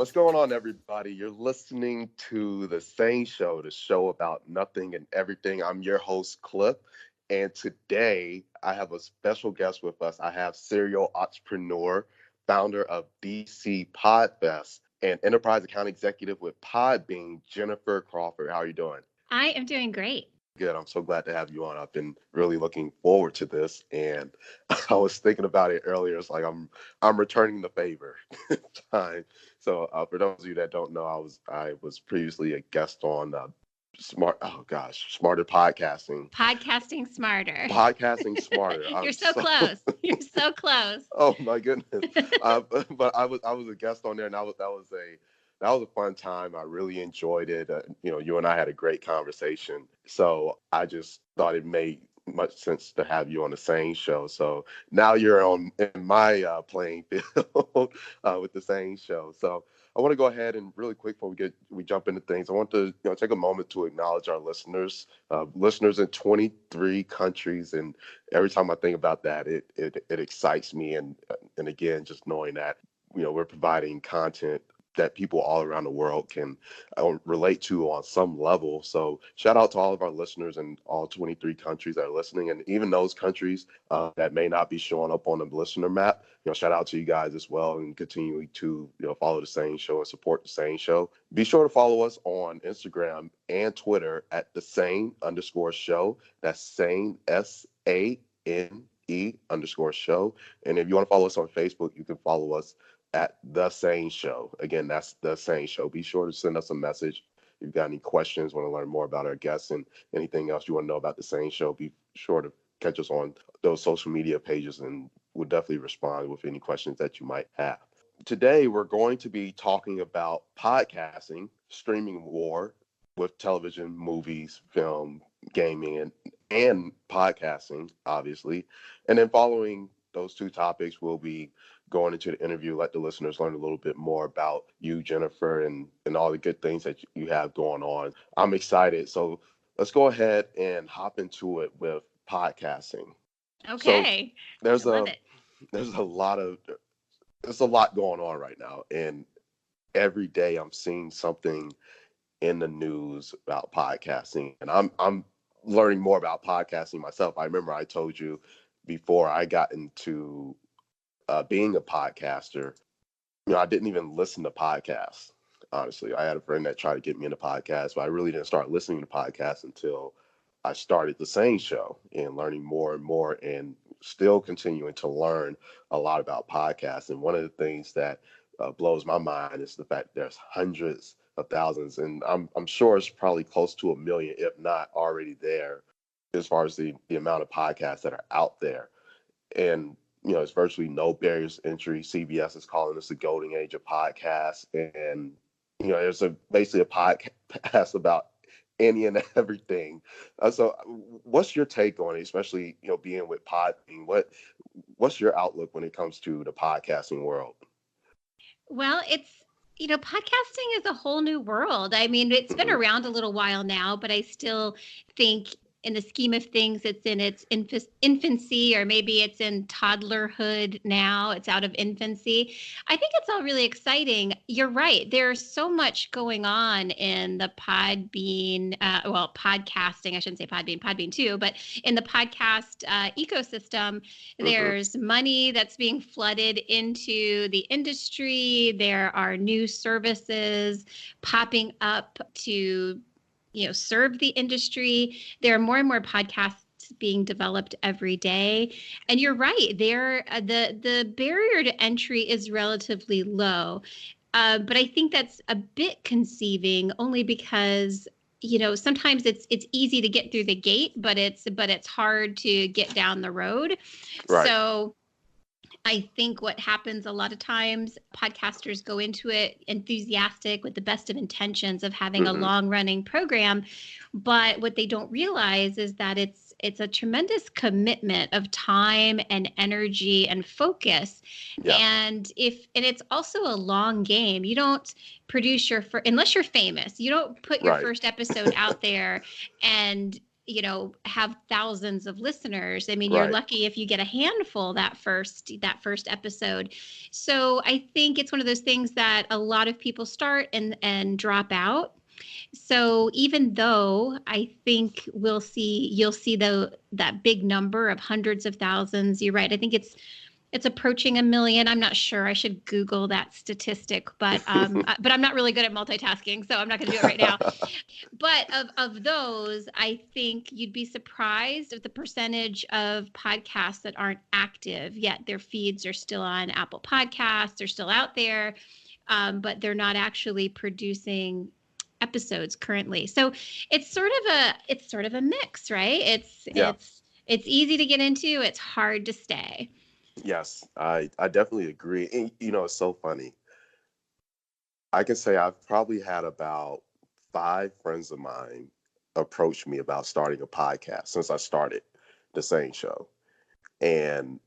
What's going on, everybody? You're listening to the SANE Show, the show about nothing and everything. I'm your host, Cliff, and today I have a special guest with us. I have serial entrepreneur, founder of DC Podfest, and enterprise account executive with Podbean, Jennifer Crawford. How are you doing? I am doing great. Good. I'm so glad to have you on. I've been really looking forward to this, and I was thinking about it earlier. It's like I'm returning the favor time. So for those of you that don't know, I was previously a guest on Smarter Podcasting. Podcasting smarter. Podcasting Smarter. You're so close. You're so close. Oh my goodness. But I was a guest on there, and that was a fun time. I really enjoyed it. You and I had a great conversation. So I just thought it made much sense to have you on the SANE Show. So now you're in my playing field with the SANE Show. So I want to go ahead and really quick before we jump into things. I want to take a moment to acknowledge our listeners, listeners in 23 countries, and every time I think about that, it excites me. And again, just knowing that we're providing content that people all around the world can relate to on some level. So shout out to all of our listeners in all 23 countries that are listening, and even those countries that may not be showing up on the listener map. Shout out to you guys as well, and continue to follow the SANE Show and support the SANE Show. Be sure to follow us on Instagram and Twitter at the SANE_show. That's SANE SANE_show. And if you want to follow us on Facebook, you can follow us at the SANE Show. Again, that's the SANE Show. Be sure to send us a message if you've got any questions, want to learn more about our guests, and anything else you want to know about the SANE Show. Be sure to catch us on those social media pages, and we'll definitely respond with any questions that you might have. Today, we're going to be talking about podcasting, streaming war with television, movies, film, gaming, and podcasting, obviously. And then following those two topics, we'll be going into the interview, let the listeners learn a little bit more about you, Jennifer, and all the good things that you have going on. I'm excited. So let's go ahead and hop into it with podcasting. Okay. So I love it. there's a lot going on right now, and every day I'm seeing something in the news about podcasting, and I'm learning more about podcasting myself. I remember I told you before I got into being a podcaster, I didn't even listen to podcasts. Honestly, I had a friend that tried to get me into podcasts, but I really didn't start listening to podcasts until I started the SANE Show and learning more and more, and still continuing to learn a lot about podcasts. And one of the things that blows my mind is the fact there's hundreds of thousands, and I'm sure it's probably close to 1 million, if not already there, as far as the amount of podcasts that are out there. And it's virtually no barriers to entry. CBS is calling this the golden age of podcasts, and there's basically a podcast about any and everything. So, what's your take on it, especially being with Podbean? What's your outlook when it comes to the podcasting world? Well, podcasting is a whole new world. I mean, it's been around a little while now, but I still think in the scheme of things, it's in its infancy, or maybe it's in toddlerhood now. It's out of infancy. I think it's all really exciting. You're right. There's so much going on in the podcasting. I shouldn't say Podbean too, but in the podcast ecosystem, there's money that's being flooded into the industry. There are new services popping up to serve the industry. There are more and more podcasts being developed every day. And you're right, the barrier to entry is relatively low. But I think that's a bit conceiving, only because sometimes it's easy to get through the gate, but it's hard to get down the road. Right. So I think what happens a lot of times, podcasters go into it enthusiastic with the best of intentions of having a long-running program, but what they don't realize is that it's a tremendous commitment of time and energy and focus. Yeah. And it's also a long game. You don't produce unless you're famous, you don't put your first episode out there and have thousands of listeners. I mean, you're Right. lucky if you get a handful that first episode. So I think it's one of those things that a lot of people start and drop out. So even though I think you'll see that big number of hundreds of thousands, you're right. I think it's approaching 1 million. I'm not sure. I should Google that statistic, but I'm not really good at multitasking, so I'm not going to do it right now. But of those, I think you'd be surprised at the percentage of podcasts that aren't active yet. Their feeds are still on Apple Podcasts. They're still out there, but they're not actually producing episodes currently. So it's sort of a mix, right? Yeah. It's easy to get into. It's hard to stay. Yes, I definitely agree. And it's so funny. I can say I've probably had about 5 friends of mine approach me about starting a podcast since I started the SANE Show. And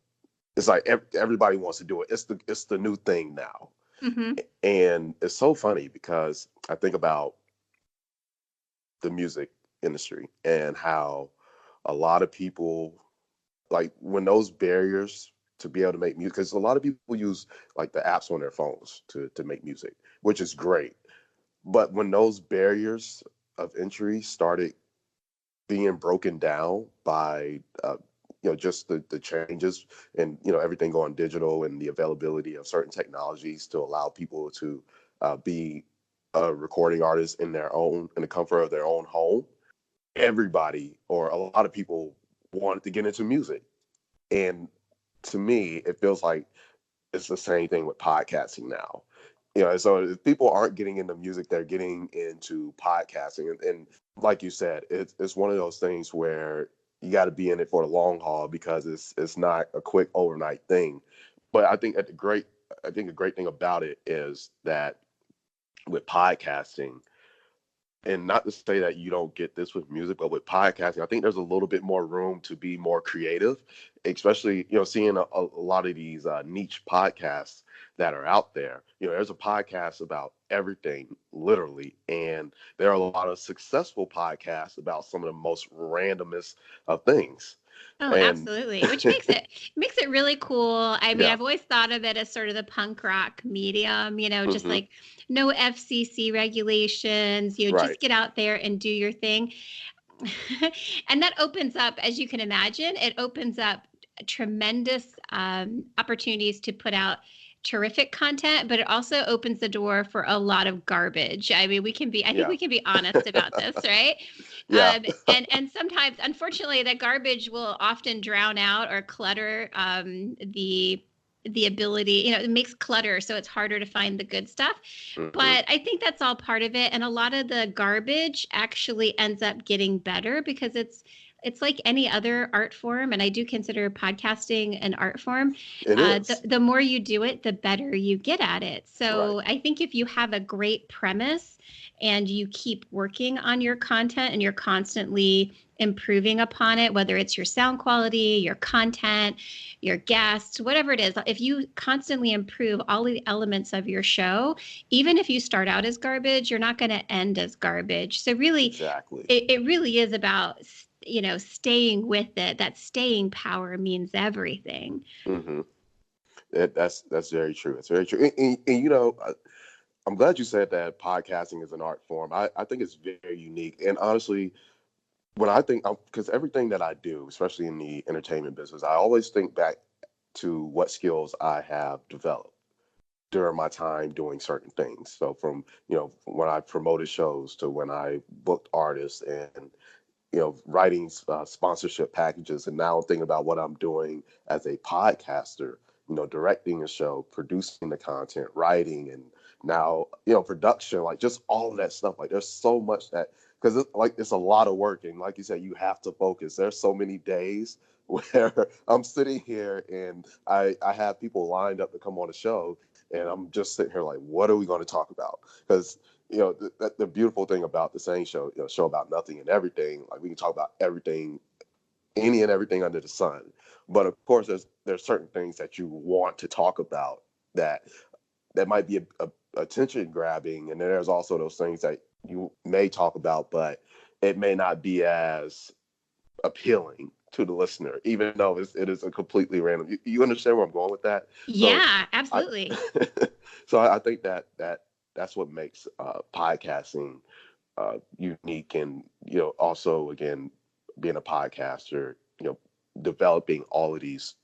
it's like everybody wants to do it. It's the new thing now. Mm-hmm. And it's so funny because I think about the music industry and how a lot of people, like, when those barriers to be able to make music, because a lot of people use like the apps on their phones to make music, which is great. But when those barriers of entry started being broken down by just the changes and everything going digital and the availability of certain technologies to allow people to be a recording artist in the comfort of their own home, everybody or a lot of people wanted to get into music. And to me, it feels like it's the same thing with podcasting now. So if people aren't getting into music, they're getting into podcasting. And like you said, it's one of those things where you got to be in it for the long haul because it's not a quick overnight thing. But I think a great thing about it is that with podcasting, and not to say that you don't get this with music, but with podcasting, I think there's a little bit more room to be more creative, especially, seeing a lot of these niche podcasts that are out there. There's a podcast about everything, literally. And there are a lot of successful podcasts about some of the most randomest of things. Oh, And absolutely. Which makes it really cool. I mean, yeah, I've always thought of it as sort of the punk rock medium, just hmm, like no FCC regulations, right. just get out there and do your thing. And that opens up, as you can imagine, it opens up tremendous opportunities to put out terrific content, but it also opens the door for a lot of garbage. I mean, I think Yeah, we can be honest about this, right? yeah, And sometimes, unfortunately, that garbage will often drown out or clutter the ability, it makes clutter, so it's harder to find the good stuff. hmm, But I think that's all part of it. And a lot of the garbage actually ends up getting better because it's like any other art form. And I do consider podcasting an art form. it is. The more you do it, the better you get at it. Right. So I think if you have a great premise and you keep working on your content and you're constantly improving upon it, whether it's your sound quality, your content, your guests, whatever it is, if you constantly improve all the elements of your show, even if you start out as garbage, you're not going to end as garbage. So really, Exactly. it really is about, staying with it. That staying power means everything. Hmm. That's very true. It's very true. And I'm glad you said that podcasting is an art form. I think it's very unique. And honestly, when I think, because everything that I do, especially in the entertainment business, I always think back to what skills I have developed during my time doing certain things. So from, from when I promoted shows to when I booked artists and, writing sponsorship packages. And now I'm thinking about what I'm doing as a podcaster, directing a show, producing the content, writing, and now, production, like just all of that stuff. Like there's so much that, because it's a lot of work. And like you said, you have to focus. There's so many days where I'm sitting here and I have people lined up to come on the show. And I'm just sitting here like, what are we going to talk about? Because the beautiful thing about the SANE Show, show about nothing and everything. Like we can talk about everything, any and everything under the sun. But of course, there's certain things that you want to talk about that might be a attention grabbing, and then there's also those things that you may talk about, but it may not be as appealing to the listener, even though it is a completely random. You understand where I'm going with that? So Yeah, I absolutely. I think that's what makes podcasting unique, and also again being a podcaster, developing all of these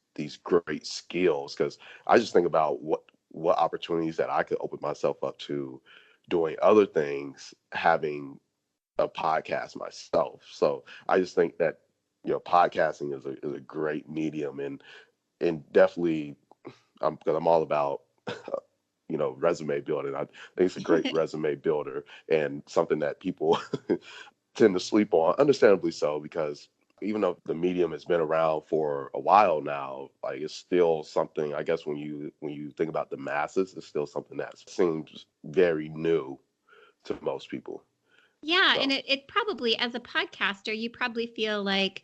great skills, because I just think about what opportunities that I could open myself up to doing other things, having a podcast myself. So I just think that podcasting is a great medium, and definitely because I'm all about resume building. I think it's a great resume builder, and something that people tend to sleep on, understandably so, because even though the medium has been around for a while now, like it's still something. I guess when you think about the masses, it's still something that seems very new to most people. Yeah, and So it probably, as a podcaster, you probably feel like,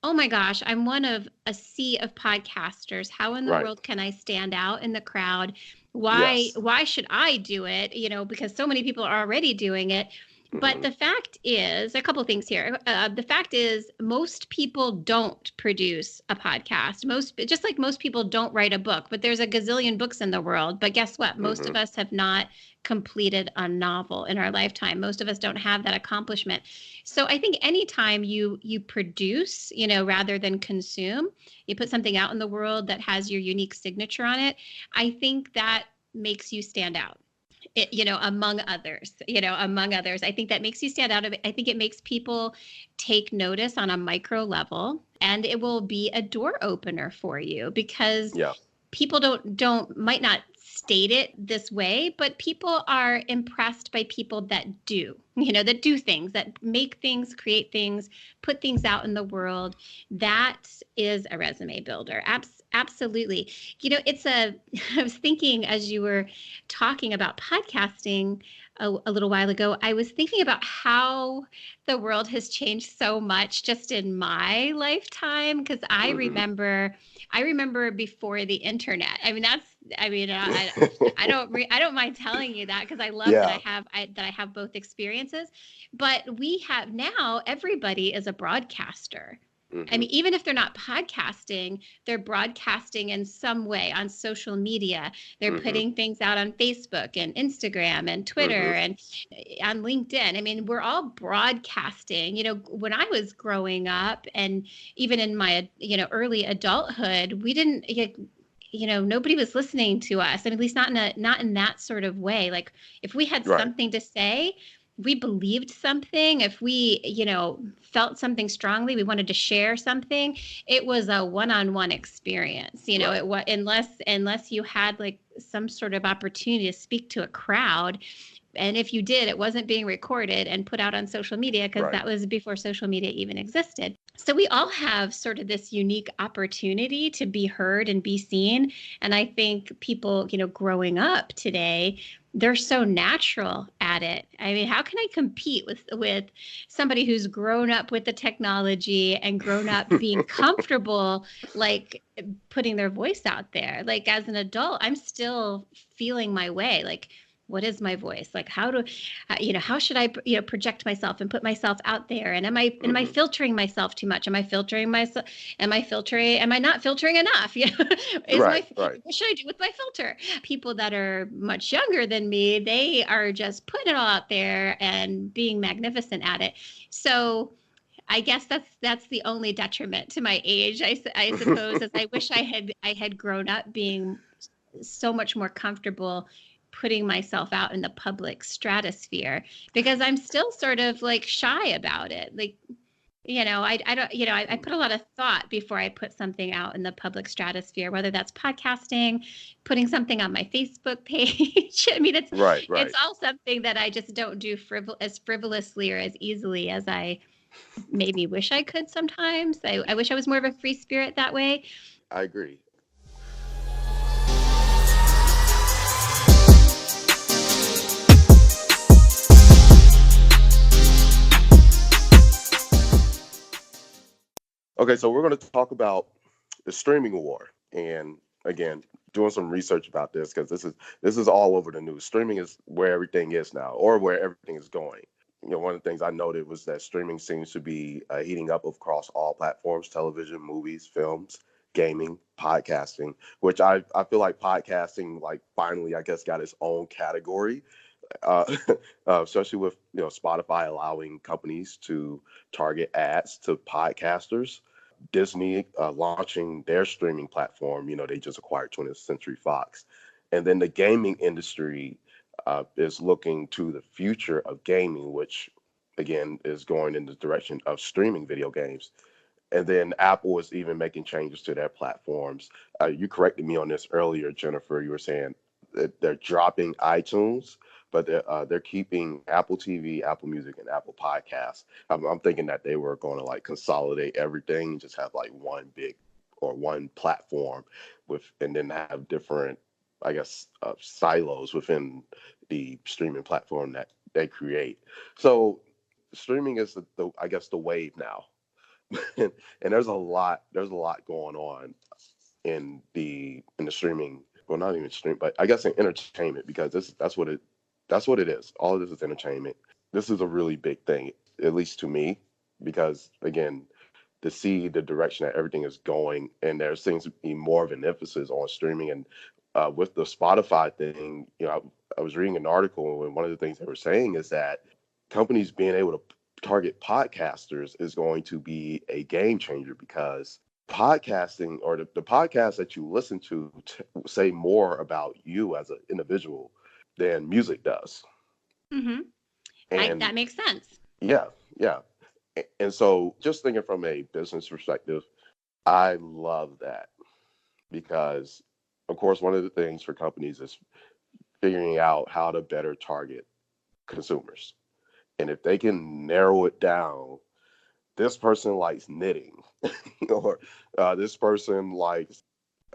oh my gosh, I'm one of a sea of podcasters. How in the right, world can I stand out in the crowd? Why yes, why should I do it? Because so many people are already doing it. But hmm the fact is, a couple of things here. The fact is, most people don't produce a podcast. Just like most people don't write a book, but there's a gazillion books in the world. But guess what? Most hmm of us have not completed a novel in our lifetime. Most of us don't have that accomplishment. So I think anytime you produce, rather than consume, you put something out in the world that has your unique signature on it, I think that makes you stand out. Among others, I think that makes you stand out. I think it makes people take notice on a micro level, and it will be a door opener for you, because yeah, people don't might not state it this way, but people are impressed by people that do things, that make things, create things, put things out in the world. That is a resume builder. Absolutely. It's a I was thinking, as you were talking about podcasting a little while ago, I was thinking about how the world has changed so much just in my lifetime, because I hmm remember I remember before the internet. I mean, I don't mind telling you that, because I love that yeah, I have both experiences. But we have now, everybody is a broadcaster. I hmm mean, even if they're not podcasting, they're broadcasting in some way on social media. They're hmm putting things out on Facebook and Instagram and hmm Twitter and on LinkedIn. I mean, we're all broadcasting. When I was growing up, and even in my early adulthood, we didn't nobody was listening to us, and at least not in that sort of way. Like, if we had right, something to say, we believed something, if we felt something strongly, we wanted to share something, it was a one-on-one experience. right, It was, unless you had like some sort of opportunity to speak to a crowd. And if you did, it wasn't being recorded and put out on social media, because right. that was before social media even existed. So we all have sort of this unique opportunity to be heard and be seen. And I think people, growing up today, they're so natural at it. I mean, how can I compete with somebody who's grown up with the technology and grown up being comfortable, like putting their voice out there? Like, as an adult, I'm still feeling my way. Like, what is my voice? Like, how should I, project myself and put myself out there? And am I hmm filtering myself too much? Am I filtering myself? Am I not filtering enough? right, right. What should I do with my filter? People that are much younger than me, they are just putting it all out there and being magnificent at it. So I guess that's the only detriment to my age, I suppose, as I wish I had grown up being so much more comfortable putting myself out in the public stratosphere, because I'm still sort of like shy about it. Like, I don't, I put a lot of thought before I put something out in the public stratosphere, whether that's podcasting, putting something on my Facebook page. I mean, it's Right, it's right. all something that I just don't do as frivolously or as easily as I maybe wish I could sometimes. I wish I was more of a free spirit that way. I agree. Okay, so we're going to talk about the streaming war, and again, doing some research about this, because this is all over the news. Streaming is where everything is now, or where everything is going. one of the things I noted was that streaming seems to be heating up across all platforms: television, movies, films, gaming, podcasting. Which I feel like podcasting, like, finally, I guess, got its own category, uh, especially with Spotify allowing companies to target ads to podcasters. Disney launching their streaming platform. They just acquired 20th Century Fox, and then the gaming industry is looking to the future of gaming, which again is going in the direction of streaming video games. And then Apple is even making changes to their platforms. You corrected me on this earlier, Jennifer. You were saying that they're dropping iTunes, but they're keeping Apple TV, Apple Music, and Apple Podcasts. I'm thinking that they were going to like consolidate everything and just have like one big or one platform and then have different, I guess, silos within the streaming platform that they create. So streaming is I guess the wave now. And there's a lot going on in the streaming, well, not even stream, but I guess in entertainment, because that's what it is. All of this is entertainment. This is a really big thing, at least to me, because again, to see the direction that everything is going, and there seems to be more of an emphasis on streaming. And with the Spotify thing, I was reading an article, and one of the things they were saying is that companies being able to target podcasters is going to be a game changer, because podcasting, or the podcasts that you listen to say more about you as an individual than music does. Mm-hmm. And That makes sense. yeah, yeah. And so just thinking from a business perspective, I love that, because of course one of the things for companies is figuring out how to better target consumers. And if they can narrow it down, this person likes knitting, or this person likes,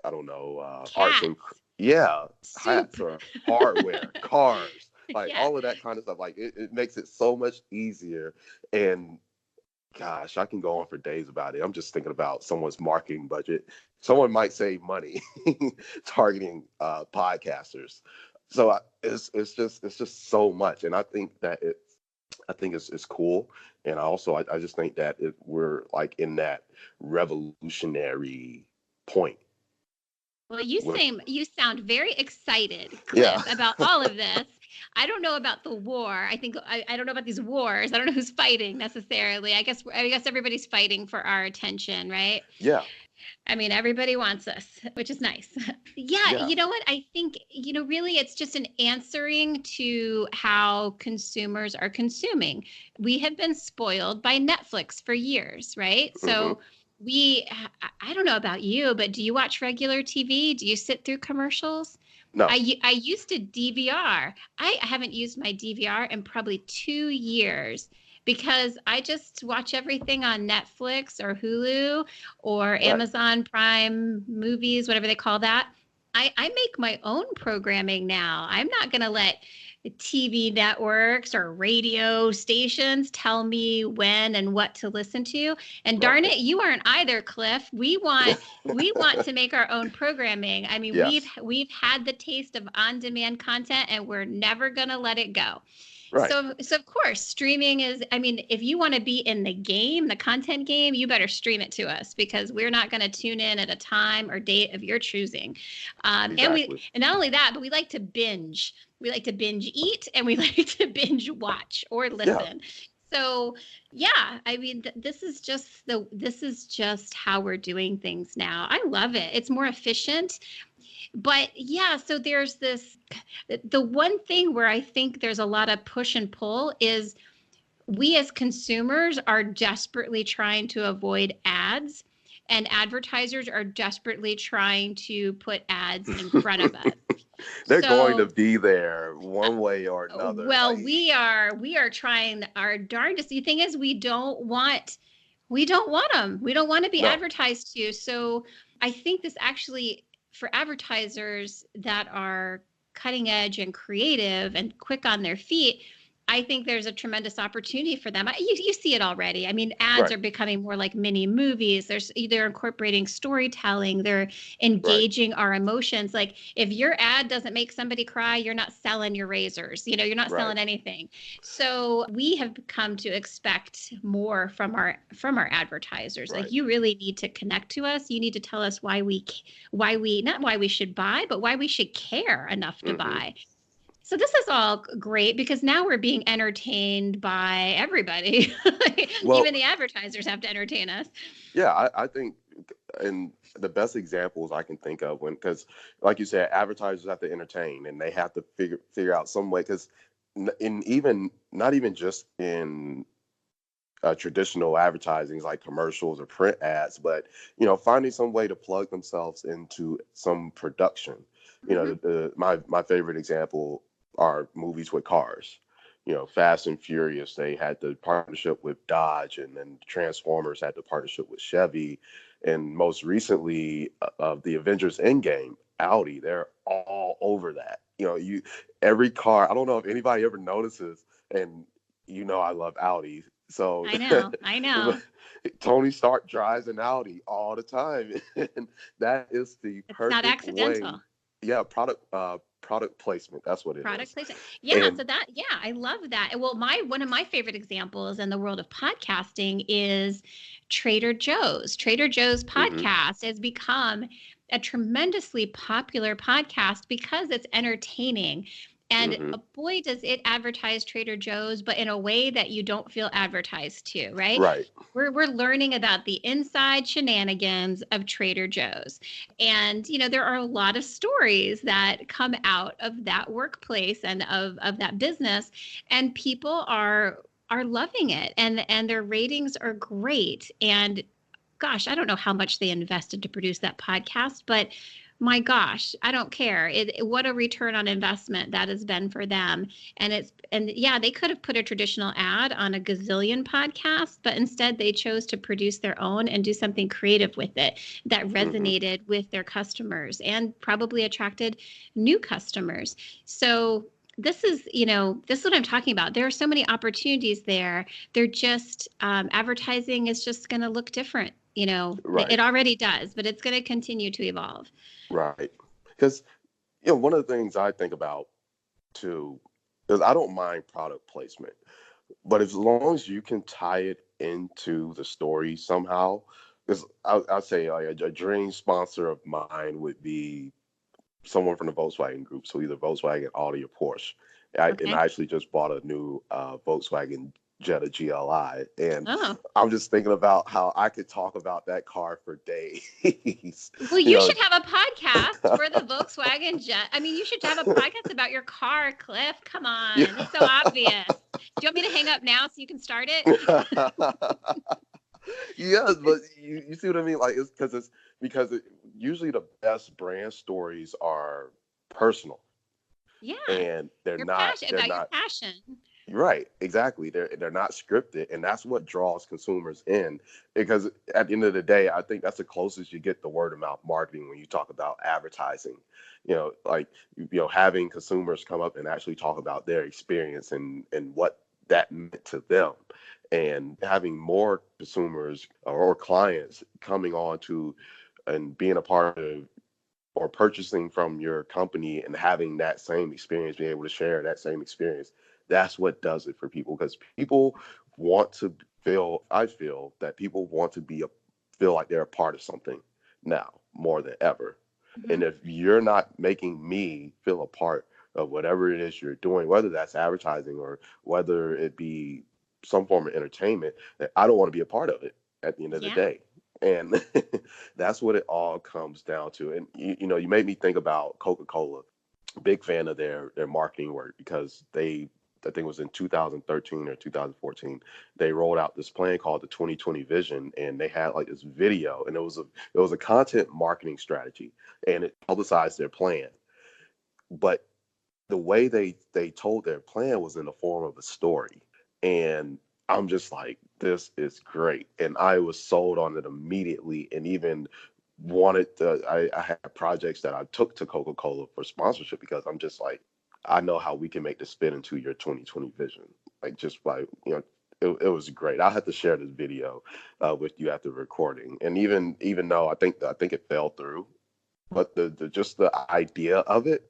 I don't know, arts and Cats. yeah, Soup. hats or hardware, cars, like Yeah. all of that kind of stuff. Like it makes it so much easier. And gosh, I can go on for days about it. I'm just thinking about someone's marketing budget. Someone might save money targeting podcasters. So it's just so much, and I think that it's cool. And I just think that we're like in that revolutionary point Well, you with sound very excited, yeah. Cliff, about all of this. I don't know about the war. I don't know about these wars. I don't know who's fighting necessarily. I guess everybody's fighting for our attention, right? Yeah, I mean, everybody wants us, which is nice. Yeah, yeah, you know what? I think, really it's just an answering to how consumers are consuming. We have been spoiled by Netflix for years, right? hmm, So I don't know about you, but do you watch regular TV? Do you sit through commercials? no, I used to DVR. I haven't used my DVR in probably 2 years because I just watch everything on Netflix or Hulu or right, Amazon Prime movies, whatever they call that. I make my own programming now. I'm not going to let TV networks or radio stations tell me when and what to listen to. And darn right. it, you aren't either, Cliff. We want to make our own programming. I mean, we've Yes, we've had the taste of on-demand content and we're never going to let it go. right, So of course, streaming is, I mean, if you want to be in the game, the content game, you better stream it to us because we're not going to tune in at a time or date of your choosing. exactly. And not only that, but we like to binge. We like to binge eat and we like to binge watch or Yeah, listen. So yeah, I mean, this is just how we're doing things now. I love it. It's more efficient. But yeah, so there's the one thing where I think there's a lot of push and pull is we as consumers are desperately trying to avoid ads, and advertisers are desperately trying to put ads in front of us. they're going to So, be there one way or another. well, Like, we are trying our darndest. The thing is, we don't want them. We don't want to be no, advertised to. So I think this actually, for advertisers that are cutting edge and creative and quick on their feet, I think there's a tremendous opportunity for them. You see it already. I mean, ads Right. are becoming more like mini movies. They're incorporating storytelling. They're Right. engaging our emotions. Like if your ad doesn't make somebody cry, you're not selling your razors. You're not Right. selling anything. So we have come to expect more from our advertisers. Like Right. you really need to connect to us. You need to tell us why we not why we should buy, but why we should care enough to Mm-hmm. buy. So this is all great because now we're being entertained by everybody. Well, Even the advertisers have to entertain us. yeah, I think, and the best examples I can think of because, like you said, advertisers have to entertain and they have to figure out some way. Because, in even not even just in traditional advertising like commercials or print ads, but finding some way to plug themselves into some production. Mm-hmm. My favorite example are movies with cars. Fast and Furious, they had the partnership with Dodge, and then Transformers had the partnership with Chevy, and most recently of the Avengers Endgame, Audi. They're all over that. Every car. I don't know if anybody ever notices, and I love Audi. So I know. Tony Stark drives an Audi all the time, and that is the It's not perfect way. accidental. Yeah, product placement. That's what it Product is. placement. Yeah, And so I love that. Well, one of my favorite examples in the world of podcasting is Trader Joe's. Trader Joe's hmm podcast has become a tremendously popular podcast because it's entertaining. And hmm boy, does it advertise Trader Joe's, but in a way that you don't feel advertised to, right? right. We're learning about the inside shenanigans of Trader Joe's. And, there are a lot of stories that come out of that workplace and of that business. And people are loving it and their ratings are great. And gosh, I don't know how much they invested to produce that podcast, but my gosh, I don't care. What a return on investment that has been for them. And yeah, they could have put a traditional ad on a gazillion podcasts, but instead they chose to produce their own and do something creative with it that hmm resonated with their customers and probably attracted new customers. So this is what I'm talking about. There are so many opportunities there. They're just advertising is just going to look different. Right. It already does, but it's going to continue to evolve. Right. Because one of the things I think about too is I don't mind product placement, but as long as you can tie it into the story somehow, because I'll say like a dream sponsor of mine would be someone from the Volkswagen group, so either Volkswagen, Audi, or Porsche. And Okay. I actually just bought a new Volkswagen Jetta GLI, and Oh, I'm just thinking about how I could talk about that car for days. well, you you know, should have a podcast for the Volkswagen Jet. I mean, you should have a podcast about your car, Cliff. Come on. It's so obvious. Do you want me to hang up now so you can start it? yes, but you see what I mean? Like it's because usually the best brand stories are personal, Yeah. and they're Your not passion they're about your not passion. right, exactly. They're not scripted, and that's what draws consumers in. Because at the end of the day, I think that's the closest you get to word of mouth marketing when you talk about advertising. Like having consumers come up and actually talk about their experience and what that meant to them, and having more consumers or clients coming on to and being a part of or purchasing from your company and having that same experience, being able to share that same experience, that's what does it for people. Because people want to I feel that people want to feel like they're a part of something now more than ever. And Mhm. if you're not making me feel a part of whatever it is you're doing, whether that's advertising or whether it be some form of entertainment, I don't want to be a part of it at the end of the Yeah. day. And that's what it all comes down to. And you made me think about Coca-Cola. Big fan of their marketing work because I think it was in 2013 or 2014, they rolled out this plan called the 2020 Vision, and they had like this video, and it was a content marketing strategy, and it publicized their plan. But the way they told their plan was in the form of a story, and I'm just like, this is great, and I was sold on it immediately, and even wanted to. I had projects that I took to Coca-Cola for sponsorship because I'm just like, I know how we can make this fit into your 2020 vision. Like just by, it was great. I had to share this video with you after recording, and even though I think it fell through, but the just the idea of it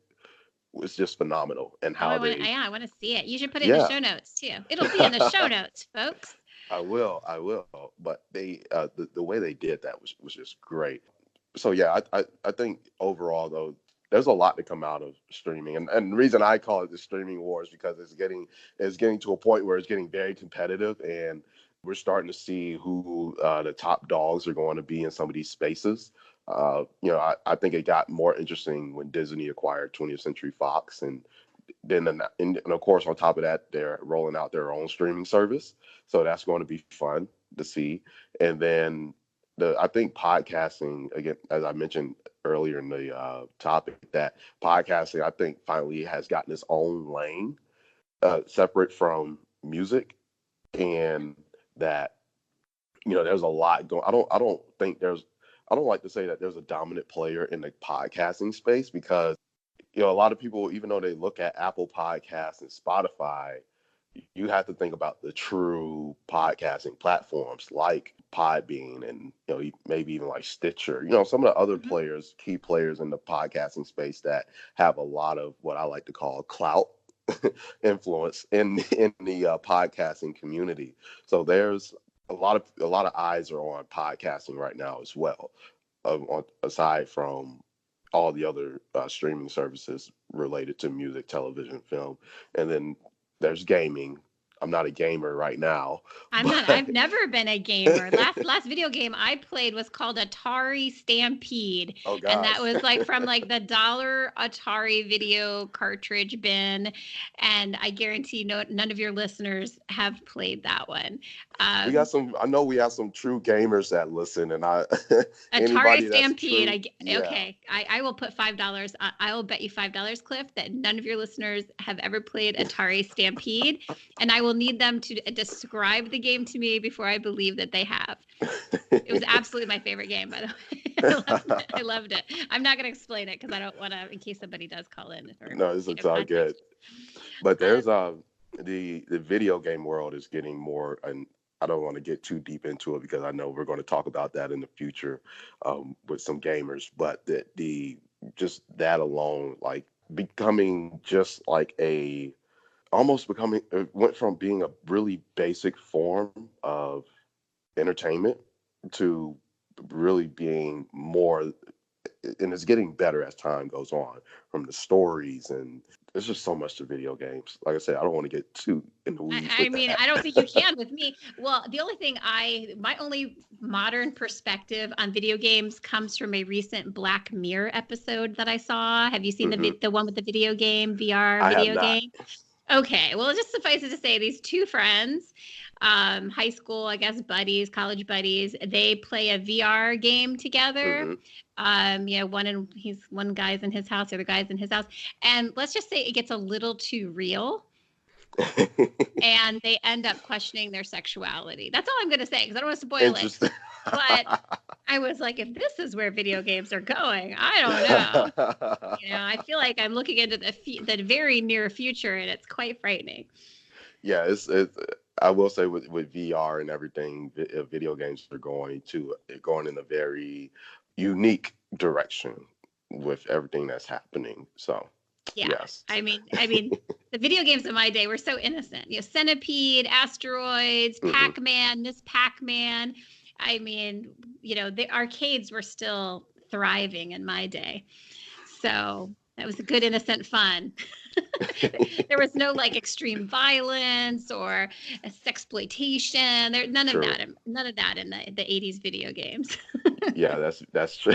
was just phenomenal, and Oh, how they, I want to see it. You should put it in the yeah. show notes too. It'll be in the show notes, folks. I will. But the way they did that was just great. So yeah, I think overall though, there's a lot to come out of streaming, and the reason I call it the streaming war is because it's getting to a point where it's getting very competitive, and we're starting to see who the top dogs are going to be in some of these spaces. I think it got more interesting when Disney acquired 20th Century Fox, and of course, on top of that, they're rolling out their own streaming service. So that's going to be fun to see. And then I think podcasting, again, as I mentioned earlier in the topic, that podcasting, I think, finally has gotten its own lane, separate from music, and that, there's a lot going. I don't like to say that there's a dominant player in the podcasting space, because a lot of people, even though they look at Apple Podcasts and Spotify, you have to think about the true podcasting platforms like Podbean, and maybe even like Stitcher. Some of the other Mhm. players, key players in the podcasting space that have a lot of what I like to call clout influence in the podcasting community. So there's a lot of eyes are on podcasting right now as well, aside from all the other streaming services related to music, television, film, and then there's gaming. I'm not a gamer right now, I'm not. but I've never been a gamer. Last video game I played was called Atari Stampede, oh and that gosh, was like from like the dollar Atari video cartridge bin. And I guarantee none of your listeners have played that one. we got Um, some. I know we have some true gamers that listen, and Atari anybody that's Stampede. true, yeah. Okay. I will put $5. I will bet you $5, Cliff, that none of your listeners have ever played Atari Stampede, and I will need them to describe the game to me before I believe that they have. It was absolutely my favorite game, by the way. I loved it. I'm not going to explain it because I don't want to, in case somebody does call in or No, it's all good. contact. But Um, there's the video game world is getting more, and I don't want to get too deep into it because I know we're going to talk about that in the future, with some gamers. But the just that alone, like becoming just like almost becoming, it went from being a really basic form of entertainment to really being more, and it's getting better as time goes on, from the stories, and there's just so much to video games. Like I said, I don't want to get too in the weeds I with mean, that. I don't think you can with me. Well, the only thing my only modern perspective on video games comes from a recent Black Mirror episode that I saw. Have you seen Hmm. the one with the video game, VR I have video not. game? Okay, well, just suffice it to say, these two friends, high school, I guess, buddies, college buddies, they play a VR game together. Hmm. One guy's in his house, the other guy's in his house, and let's just say it gets a little too real, and they end up questioning their sexuality. That's all I'm going to say because I don't want to spoil it. Interesting. But I was like, if this is where video games are going, I don't know. I feel like I'm looking into the very near future, and it's quite frightening. Yeah, it's I will say with VR and everything, video games are going in a very unique direction with everything that's happening. So Yeah. yes. I mean, the video games of my day were so innocent. Centipede, Asteroids, Hmm. Pac-Man, Miss Pac-Man. I mean, the arcades were still thriving in my day. So that was a good, innocent fun. There was no like extreme violence or sexploitation. None of True. that. None of that in the 80s video games. Yeah, that's true.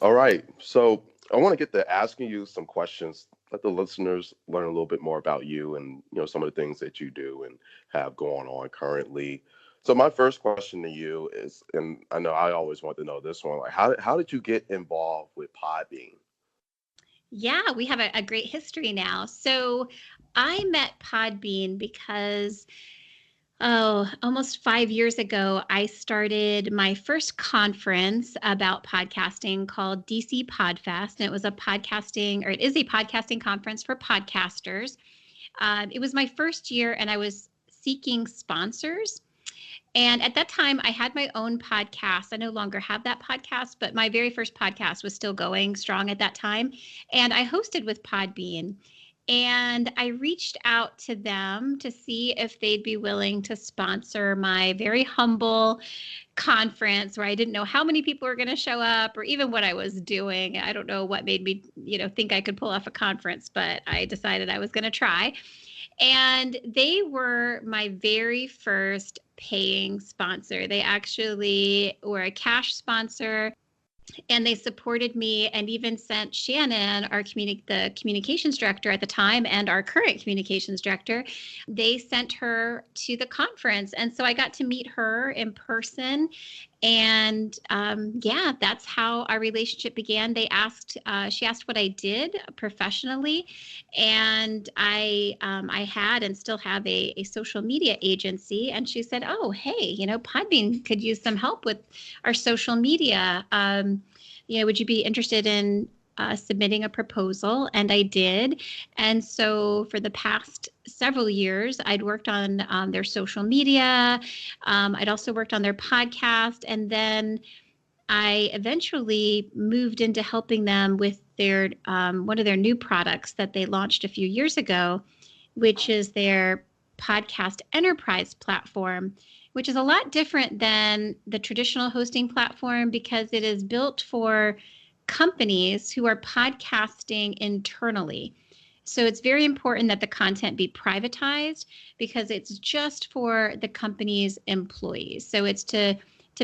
All right. So I want to get to asking you some questions. Let the listeners learn a little bit more about you, and some of the things that you do and have going on currently. So my first question to you is, and I know I always want to know this one, like how did you get involved with Podbean? Yeah, we have a great history now. So I met Podbean because Oh, almost 5 years ago, I started my first conference about podcasting called DC Podfest. And it was a podcasting, or it is a podcasting conference for podcasters. It was my first year, and I was seeking sponsors. And at that time, I had my own podcast. I no longer have that podcast, but my very first podcast was still going strong at that time. And I hosted with Podbean. And I reached out to them to see if they'd be willing to sponsor my very humble conference where I didn't know how many people were going to show up or even what I was doing. I don't know what made me, think I could pull off a conference, but I decided I was going to try. And they were my very first paying sponsor. They actually were a cash sponsor, and they supported me and even sent Shannon, the communications director at the time and our current communications director, they sent her to the conference. And so I got to meet her in person. And that's how our relationship began. She asked what I did professionally. And I had and still have a social media agency. And she said, oh, hey, Podbean could use some help with our social media. Would you be interested in submitting a proposal? And I did. And so for the past several years, I'd worked on their social media. I'd also worked on their podcast. And then I eventually moved into helping them with their one of their new products that they launched a few years ago, which is their podcast enterprise platform, which is a lot different than the traditional hosting platform because it is built for companies who are podcasting internally. So it's very important that the content be privatized because it's just for the company's employees. So it's to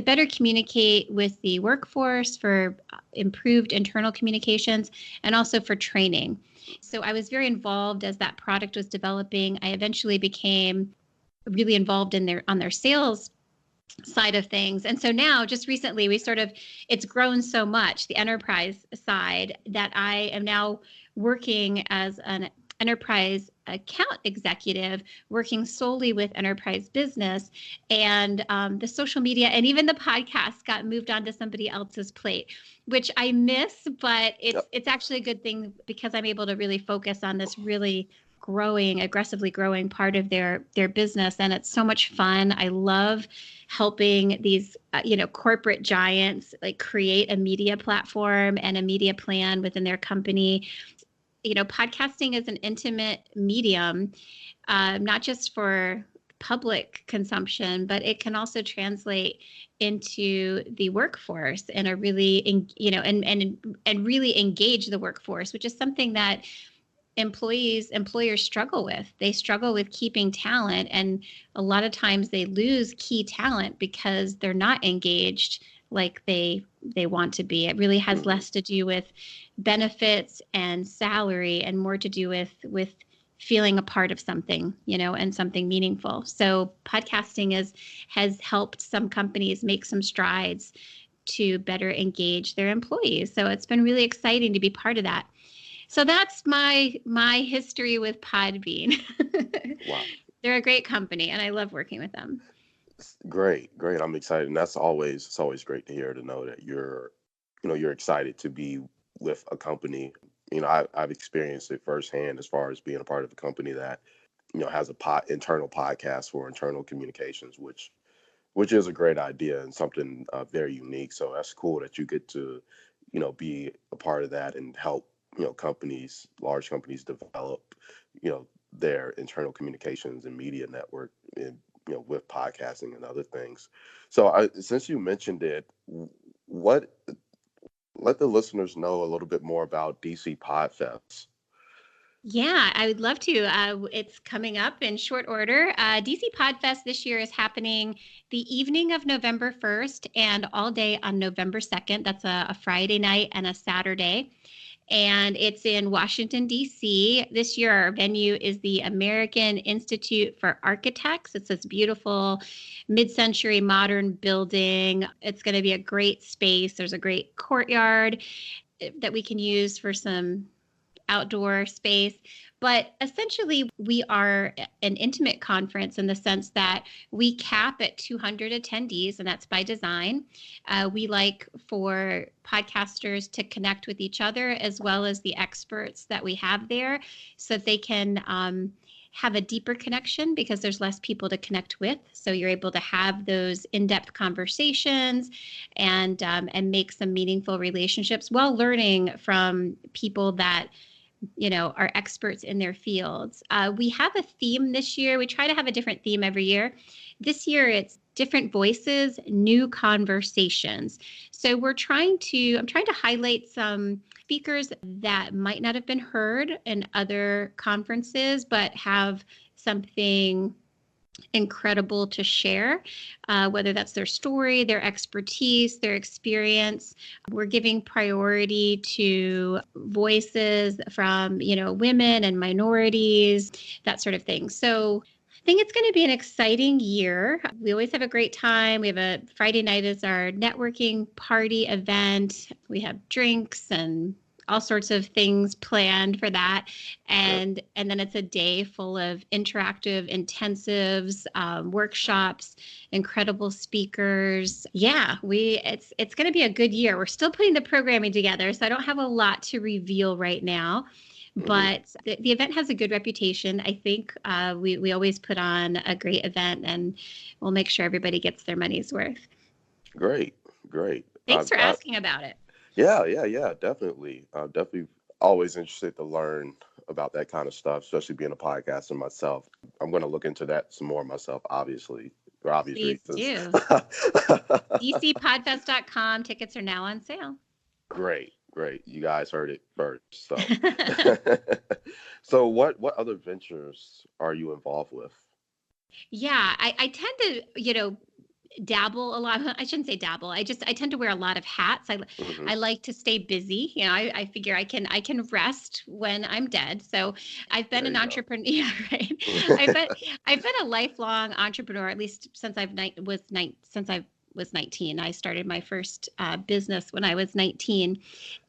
better communicate with the workforce for improved internal communications and also for training. So I was very involved as that product was developing. I eventually became really involved on their sales side of things. And so now just recently it's grown so much, the enterprise side, that I am now working as an enterprise account executive, working solely with enterprise business, and the social media and even the podcast got moved onto somebody else's plate, which I miss, but it's actually a good thing because I'm able to really focus on this really aggressively growing part of their business. And it's so much fun. I love helping these, corporate giants like create a media platform and a media plan within their company. Podcasting is an intimate medium, not just for public consumption, but it can also translate into the workforce in a really, and really engage the workforce, which is something that employers struggle with. They struggle with keeping talent, and a lot of times they lose key talent because they're not engaged like they want to be. It really has less to do with benefits and salary and more to do with feeling a part of something, and something meaningful. So podcasting has helped some companies make some strides to better engage their employees. So it's been really exciting to be part of that. So that's my history with Podbean. Wow. They're a great company, and I love working with them. Great. I'm excited. And it's always great to hear, to know that you're excited to be with a company. I've experienced it firsthand as far as being a part of a company that, has a internal podcast for internal communications, which is a great idea and something very unique. So that's cool that you get to, be a part of that and help, large companies develop, their internal communications and media network and, with podcasting and other things. So since you mentioned it, let the listeners know a little bit more about DC Podfest. Yeah, I would love to. It's coming up in short order. DC Podfest this year is happening the evening of November 1st and all day on November 2nd. That's a Friday night and a Saturday. And it's in Washington, D.C. This year, our venue is the American Institute for Architects. It's this beautiful mid-century modern building. It's going to be a great space. There's a great courtyard that we can use for some outdoor space. But essentially, we are an intimate conference in the sense that we cap at 200 attendees, and that's by design. We like for podcasters to connect with each other as well as the experts that we have there so that they can have a deeper connection because there's less people to connect with. So you're able to have those in-depth conversations and make some meaningful relationships while learning from people that are experts in their fields. We have a theme this year. We try to have a different theme every year. This year, it's different voices, new conversations. So I'm trying to highlight some speakers that might not have been heard in other conferences, but have something incredible to share, whether that's their story, their expertise, their experience. We're giving priority to voices from, women and minorities, that sort of thing. So I think it's going to be an exciting year. We always have a great time. We have a Friday night is our networking party event. We have drinks and all sorts of things planned for that. And then it's a day full of interactive intensives, workshops, incredible speakers. Yeah, it's going to be a good year. We're still putting the programming together, so I don't have a lot to reveal right now. But the event has a good reputation. I think we always put on a great event, and we'll make sure everybody gets their money's worth. Great. Thanks for asking about it. Yeah, definitely. I'm definitely always interested to learn about that kind of stuff, especially being a podcaster myself. I'm going to look into that some more myself, obviously. For obvious reasons. Please do. DCPodfest.com. Tickets are now on sale. Great. You guys heard it first. So, so what other ventures are you involved with? Yeah, I tend to, dabble a lot. I shouldn't say dabble. I tend to wear a lot of hats. I like to stay busy. I figure I can rest when I'm dead. So I've been an entrepreneur. Yeah, right. I've been a lifelong entrepreneur, at least since I was 19. I started my first business when I was 19,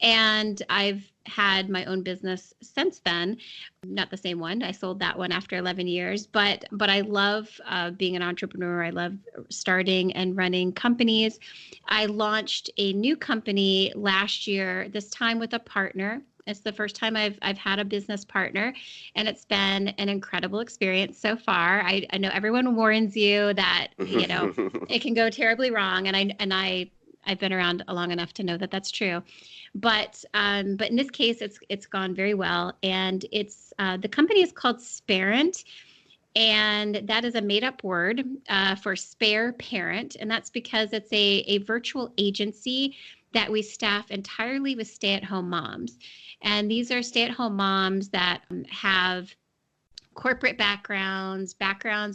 and I've had my own business since then. Not the same one. I sold that one after 11 years, but I love being an entrepreneur. I love starting and running companies. I launched a new company last year, this time with a partner. It's the first time I've had a business partner, and it's been an incredible experience so far. I know everyone warns you that it can go terribly wrong, and I've been around long enough to know that that's true. But in this case, it's gone very well, and it's the company is called Sparent. And that is a made-up word for spare parent, and that's because it's a virtual agency that we staff entirely with stay-at-home moms. And these are stay-at-home moms that have corporate backgrounds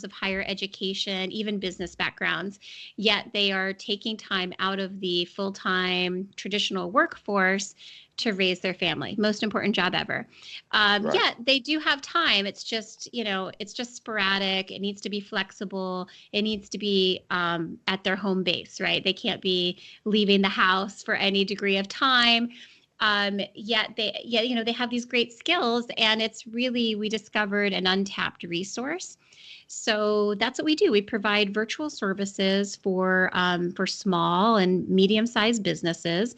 of higher education, even business backgrounds, yet they are taking time out of the full-time traditional workforce to raise their family. Most important job ever. Right. Yeah, they do have time. It's just, it's just sporadic. It needs to be flexible. It needs to be at their home base, right? They can't be leaving the house for any degree of time. Yet they have these great skills, and it's really, we discovered an untapped resource. So that's what we do. We provide virtual services for small and medium-sized businesses.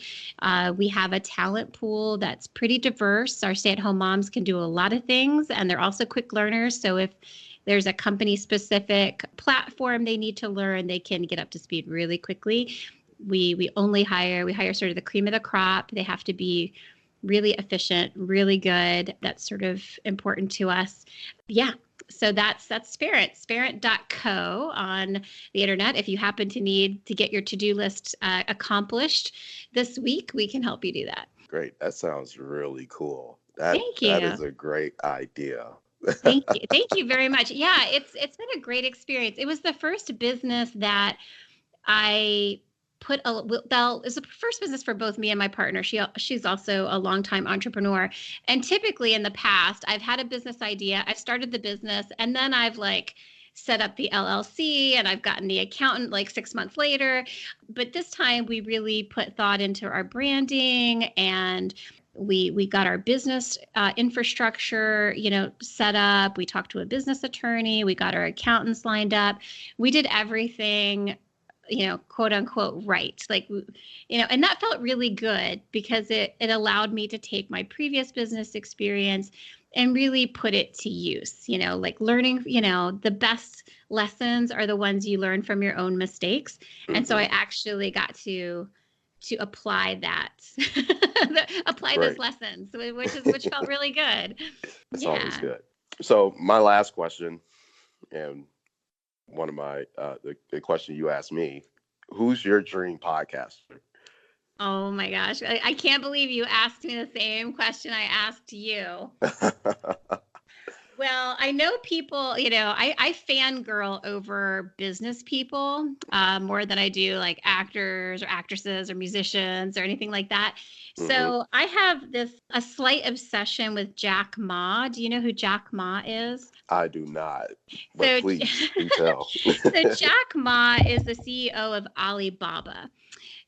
We have a talent pool that's pretty diverse. Our stay-at-home moms can do a lot of things, and they're also quick learners. So if there's a company-specific platform they need to learn, they can get up to speed really quickly. We hire sort of the cream of the crop. They have to be really efficient, really good. That's sort of important to us. Yeah. So that's Sparent, sparent.co on the internet. If you happen to need to get your to-do list accomplished this week, we can help you do that. Great. That sounds really cool. Thank you. That is a great idea. Thank you. Thank you very much. Yeah, it's been a great experience. It was the first business that I it's the first business for both me and my partner. She's also a longtime entrepreneur. And typically in the past, I've had a business idea. I've started the business, and then I've set up the LLC, and I've gotten the accountant 6 months later. But this time we really put thought into our branding and We got our business infrastructure, set up. We talked to a business attorney. We got our accountants lined up. We did everything, quote unquote, right. Like, and that felt really good because it allowed me to take my previous business experience and really put it to use, like learning, the best lessons are the ones you learn from your own mistakes. Mm-hmm. And so I actually got to apply that, apply those lessons, which felt really good. That's always good. So my last question, and one of my, the question you asked me, who's your dream podcaster? Oh my gosh. I can't believe you asked me the same question I asked you. Well, I know people, I fangirl over business people more than I do like actors or actresses or musicians or anything like that. Mm-hmm. So I have a slight obsession with Jack Ma. Do you know who Jack Ma is? I do not, but please do tell. So Jack Ma is the CEO of Alibaba.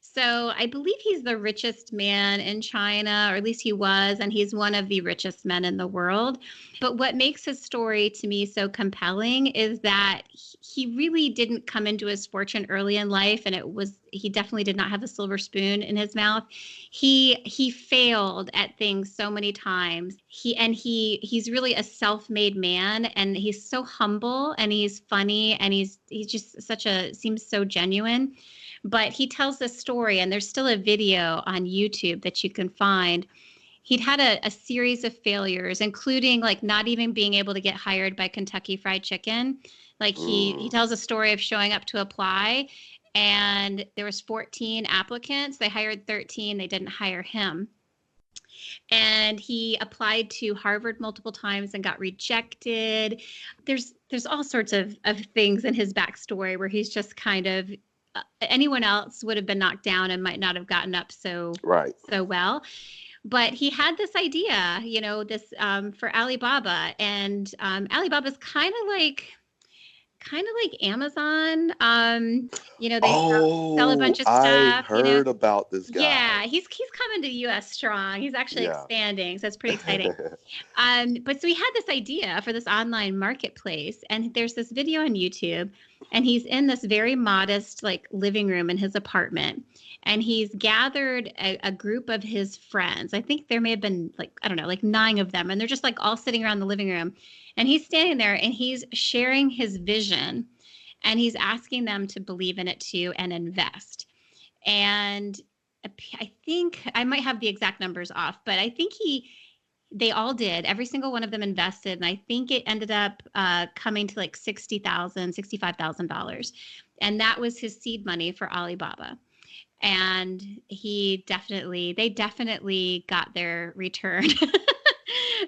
So I believe he's the richest man in China, or at least he was, and he's one of the richest men in the world. But what makes his story to me so compelling is that he really didn't come into his fortune early in life, and he definitely did not have a silver spoon in his mouth. He failed at things so many times. He's really a self-made man, and he's so humble and he's funny and he's just seems so genuine. But he tells this story, and there's still a video on YouTube that you can find. He'd had a series of failures, including like not even being able to get hired by Kentucky Fried Chicken. Like he tells a story of showing up to apply, and there was 14 applicants. They hired 13. They didn't hire him. And he applied to Harvard multiple times and got rejected. There's all sorts of things in his backstory where he's just kind of, anyone else would have been knocked down and might not have gotten up so well. But he had this idea, for Alibaba, and Alibaba's kind of like Amazon. They sell a bunch of stuff. I heard about this guy. Yeah, he's coming to the U.S. strong. He's actually expanding, so it's pretty exciting. But so he had this idea for this online marketplace, and there's this video on YouTube, and he's in this very modest like living room in his apartment, and he's gathered a group of his friends. I think there may have been like 9 of them, and they're just like all sitting around the living room. And he's standing there and he's sharing his vision, and he's asking them to believe in it too and invest. And I think I might have the exact numbers off, but I think they all did. Every single one of them invested. And I think it ended up coming to like $60,000, $65,000. And that was his seed money for Alibaba. And they definitely got their return.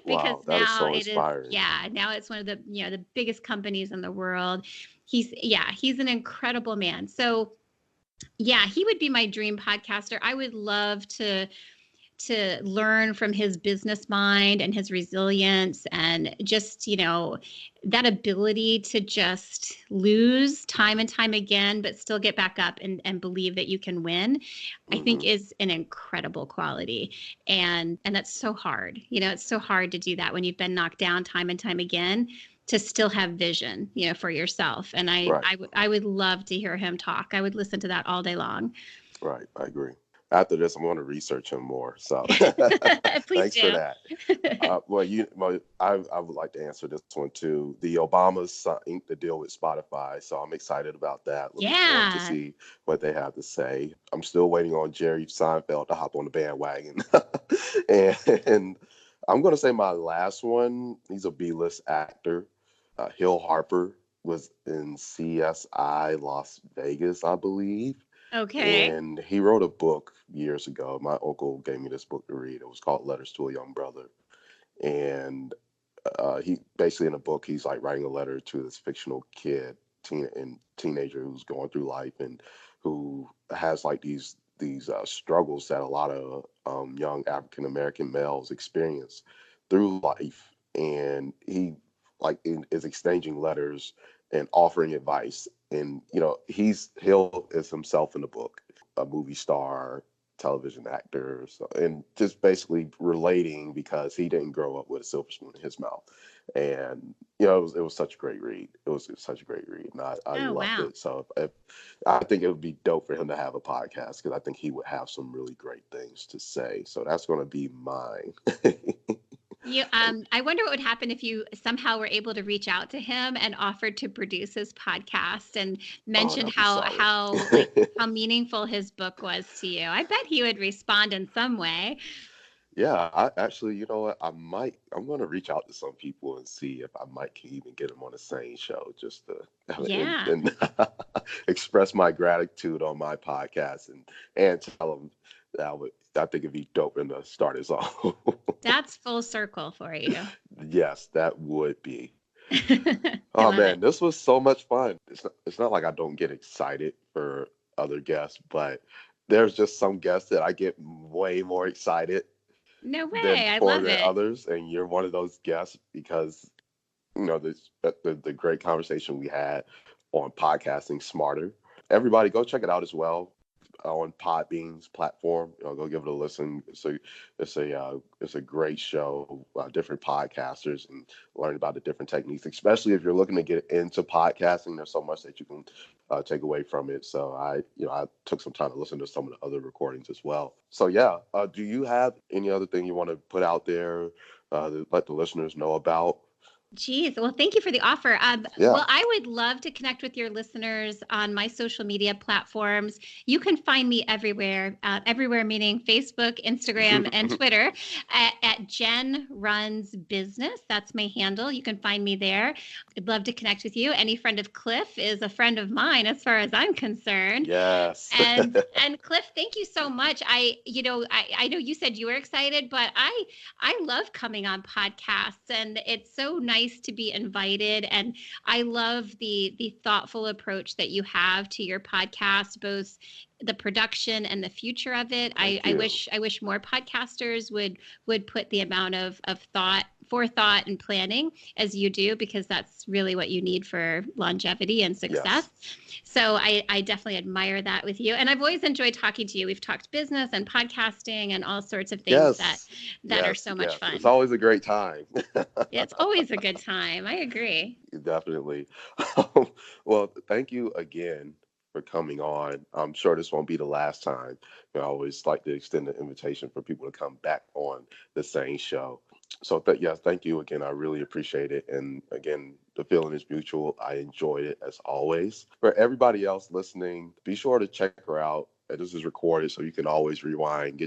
Because wow, now so inspiring. Now it's one of the biggest companies in the world. He's an incredible man. So he would be my dream podcaster. I would love to learn from his business mind and his resilience, and just, that ability to just lose time and time again, but still get back up and believe that you can win, I think is an incredible quality. And that's so hard. It's so hard to do that when you've been knocked down time and time again, to still have vision, for yourself. And I would love to hear him talk. I would listen to that all day long. Right. I agree. After this, I'm going to research him more. So thanks for that. I would like to answer this one too. The Obamas inked the deal with Spotify, so I'm excited about that. Looking forward to see what they have to say. I'm still waiting on Jerry Seinfeld to hop on the bandwagon. and I'm going to say my last one, he's a B-list actor. Hill Harper was in CSI Las Vegas, I believe. Okay. And he wrote a book years ago. My uncle gave me this book to read. It was called Letters to a Young Brother. And he basically, in the book, he's like writing a letter to this fictional kid, teenager who's going through life and who has like these struggles that a lot of young African American males experience through life. And he is exchanging letters and offering advice. And Hill is himself in the book, a movie star, television actor, so, and just basically relating because he didn't grow up with a silver spoon in his mouth. And it was such a great read. It was such a great read, and I Oh, loved wow. it. So I think it would be dope for him to have a podcast because I think he would have some really great things to say. So that's going to be mine. I wonder what would happen if you somehow were able to reach out to him and offered to produce his podcast and Oh, mentioned that'd be how solid. how meaningful his book was to you. I bet he would respond in some way. Yeah, I actually, you know what? I'm going to reach out to some people and see if I might can even get them on the SANE Show just to Yeah, and express my gratitude on my podcast and tell them that I think it'd be dope in to start us off. that's full circle for you. Yes, that would be. I Oh love it. man, this was so much fun. It's not like I don't get excited for other guests, but there's just some guests that I get way more excited No than way. I for love the it. others, and you're one of those guests because the great conversation we had on podcasting smarter. Everybody, go check it out as well on Podbean's platform. Go give it a listen. It's a great show. Different podcasters and learn about the different techniques, especially if you're looking to get into podcasting. There's so much that you can take away from it. So I took some time to listen to some of the other recordings as well. So yeah, do you have any other thing you want to put out there to let the listeners know about? Geez. Well, thank you for the offer. Yeah. Well, I would love to connect with your listeners on my social media platforms. You can find me everywhere meaning Facebook, Instagram, and Twitter at Jen Runs Business. That's my handle. You can find me there. I'd love to connect with you. Any friend of Cliff is a friend of mine as far as I'm concerned. Yes. And Cliff, thank you so much. I know you said you were excited, but I love coming on podcasts, and it's so nice to be invited. And I love the thoughtful approach that you have to your podcast, both the production and the future of it. Thank I you. wish more podcasters would put the amount of forethought and planning as you do, because that's really what you need for longevity and success. Yes. So I definitely admire that with you. And I've always enjoyed talking to you. We've talked business and podcasting and all sorts of things Yes. that are Yes. so much Yes. It's fun. always a great time. It's always a good time. I agree. Definitely. Well, thank you again for coming on. I'm sure this won't be the last time. I always like to extend the invitation for people to come back on the same show. So, yes, thank you again. I really appreciate it. And again, the feeling is mutual. I enjoyed it as always. For everybody else listening, be sure to check her out. This is recorded, so you can always rewind,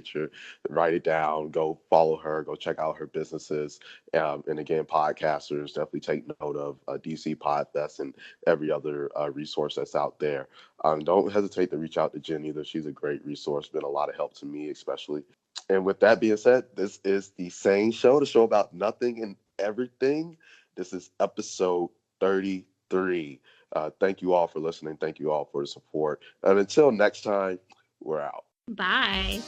write it down, go follow her, go check out her businesses. And again, podcasters, definitely take note of DC Podfest and every other resource that's out there. Don't hesitate to reach out to Jen either. She's a great resource, been a lot of help to me, especially. And with that being said, this is the SANE Show, the show about nothing and everything. This is episode 33. Thank you all for listening. Thank you all for the support. And until next time, we're out. Bye.